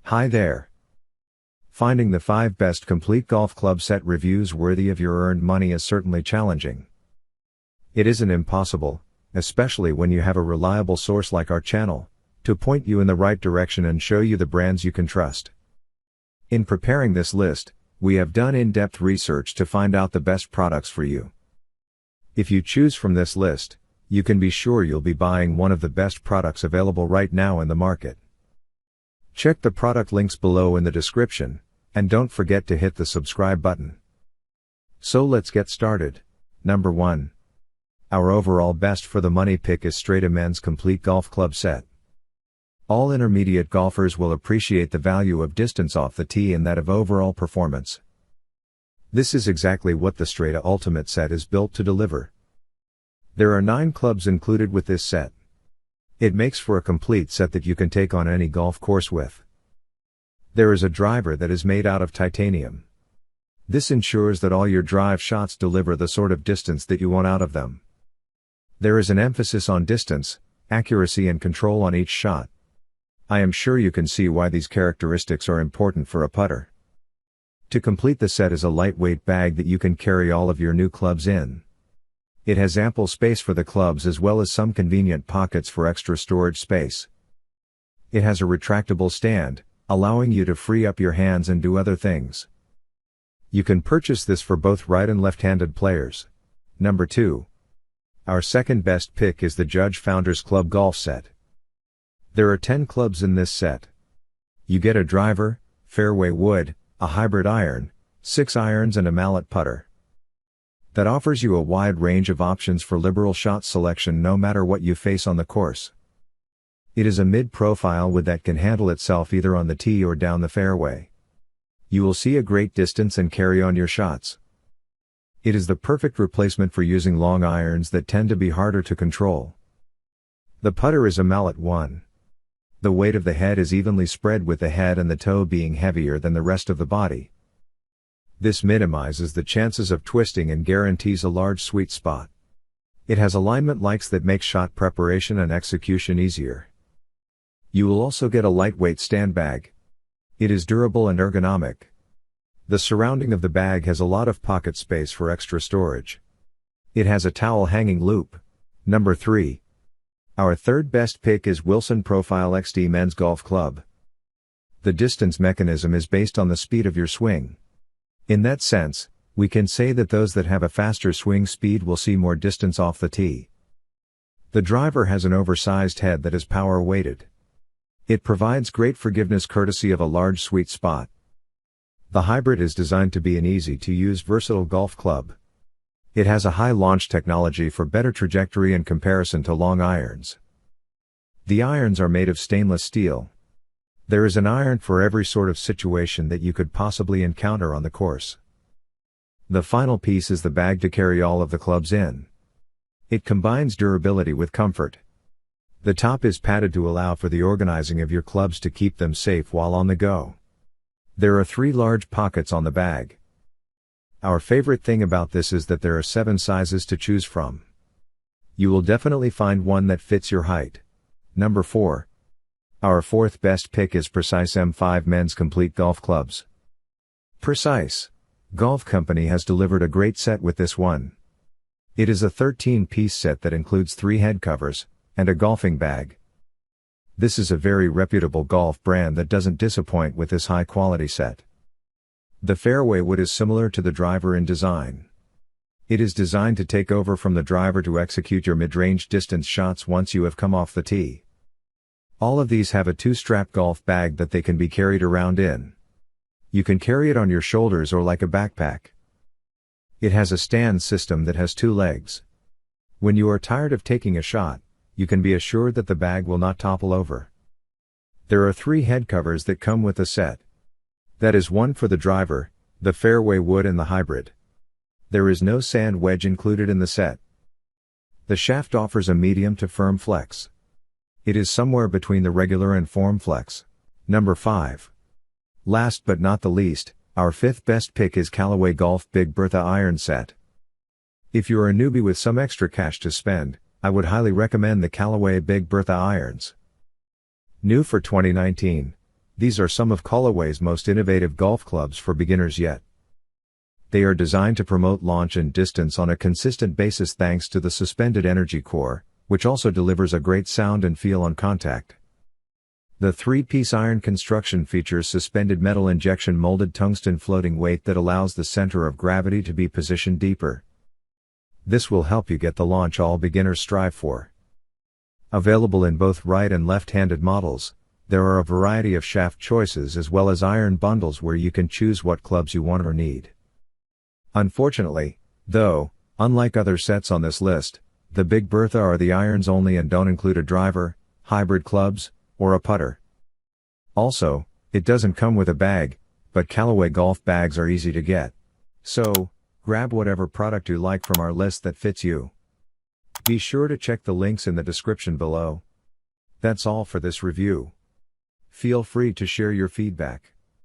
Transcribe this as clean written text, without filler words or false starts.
Hi there. Finding the 5 best complete golf club set reviews worthy of your earned money is certainly challenging. It isn't impossible, especially when you have a reliable source like our channel, to point you in the right direction and show you the brands you can trust. In preparing this list, we have done in-depth research to find out the best products for you. If you choose from this list, you can be sure you'll be buying one of the best products available right now in the market. Check the product links below in the description, and don't forget to hit the subscribe button. So let's get started. Number 1. Our overall best for the money pick is Strata Men's Complete Golf Club Set. All intermediate golfers will appreciate the value of distance off the tee and that of overall performance. This is exactly what the Strata Ultimate Set is built to deliver. There are 9 clubs included with this set. It makes for a complete set that you can take on any golf course with. There is a driver that is made out of titanium. This ensures that all your drive shots deliver the sort of distance that you want out of them. There is an emphasis on distance, accuracy and control on each shot. I am sure you can see why these characteristics are important for a putter. To complete the set is a lightweight bag that you can carry all of your new clubs in. It has ample space for the clubs as well as some convenient pockets for extra storage space. It has a retractable stand, allowing you to free up your hands and do other things. You can purchase this for both right and left-handed players. Number 2. Our second best pick is the Judge Founders Club Golf Set. There are 10 clubs in this set. You get a driver, fairway wood, a hybrid iron, 6 irons and a mallet putter. That offers you a wide range of options for liberal shot selection no matter what you face on the course. It is a mid-profile wood that can handle itself either on the tee or down the fairway. You will see a great distance and carry on your shots. It is the perfect replacement for using long irons that tend to be harder to control. The putter is a mallet one. The weight of the head is evenly spread with the head and the toe being heavier than the rest of the body. This minimizes the chances of twisting and guarantees a large sweet spot. It has alignment likes that make shot preparation and execution easier. You will also get a lightweight stand bag. It is durable and ergonomic. The surrounding of the bag has a lot of pocket space for extra storage. It has a towel hanging loop. Number 3. Our third best pick is Wilson Profile XD Men's Golf Club. The distance mechanism is based on the speed of your swing. In that sense, we can say that those that have a faster swing speed will see more distance off the tee. The driver has an oversized head that is power weighted. It provides great forgiveness courtesy of a large sweet spot. The hybrid is designed to be an easy-to-use versatile golf club. It has a high launch technology for better trajectory in comparison to long irons. The irons are made of stainless steel. There is an iron for every sort of situation that you could possibly encounter on the course. The final piece is the bag to carry all of the clubs in. It combines durability with comfort. The top is padded to allow for the organizing of your clubs to keep them safe while on the go. There are 3 large pockets on the bag. Our favorite thing about this is that there are 7 sizes to choose from. You will definitely find one that fits your height. Number 4. Our fourth best pick is Precise M5 Men's Complete Golf Clubs. Precise Golf Company has delivered a great set with this one. It is a 13-piece set that includes 3 head covers, and a golfing bag. This is a very reputable golf brand that doesn't disappoint with this high-quality set. The fairway wood is similar to the driver in design. It is designed to take over from the driver to execute your mid-range distance shots once you have come off the tee. All of these have a 2-strap golf bag that they can be carried around in. You can carry it on your shoulders or like a backpack. It has a stand system that has 2 legs. When you are tired of taking a shot, you can be assured that the bag will not topple over. There are 3 head covers that come with the set. That is one for the driver, the fairway wood and the hybrid. There is no sand wedge included in the set. The shaft offers a medium to firm flex. It is somewhere between the regular and form flex. Number 5. Last but not the least, our 5th best pick is Callaway Golf Big Bertha Iron Set. If you're a newbie with some extra cash to spend, I would highly recommend the Callaway Big Bertha irons. New for 2019, These are some of Callaway's most innovative golf clubs for beginners yet. They are designed to promote launch and distance on a consistent basis thanks to the suspended energy core, which also delivers a great sound and feel on contact. The three-piece iron construction features suspended metal injection molded tungsten floating weight that allows the center of gravity to be positioned deeper. This will help you get the launch all beginners strive for. Available in both right and left-handed models, there are a variety of shaft choices as well as iron bundles where you can choose what clubs you want or need. Unfortunately, though, unlike other sets on this list, the Big Bertha are the irons only and don't include a driver, hybrid clubs, or a putter. Also, it doesn't come with a bag, but Callaway golf bags are easy to get. So, grab whatever product you like from our list that fits you. Be sure to check the links in the description below. That's all for this review. Feel free to share your feedback.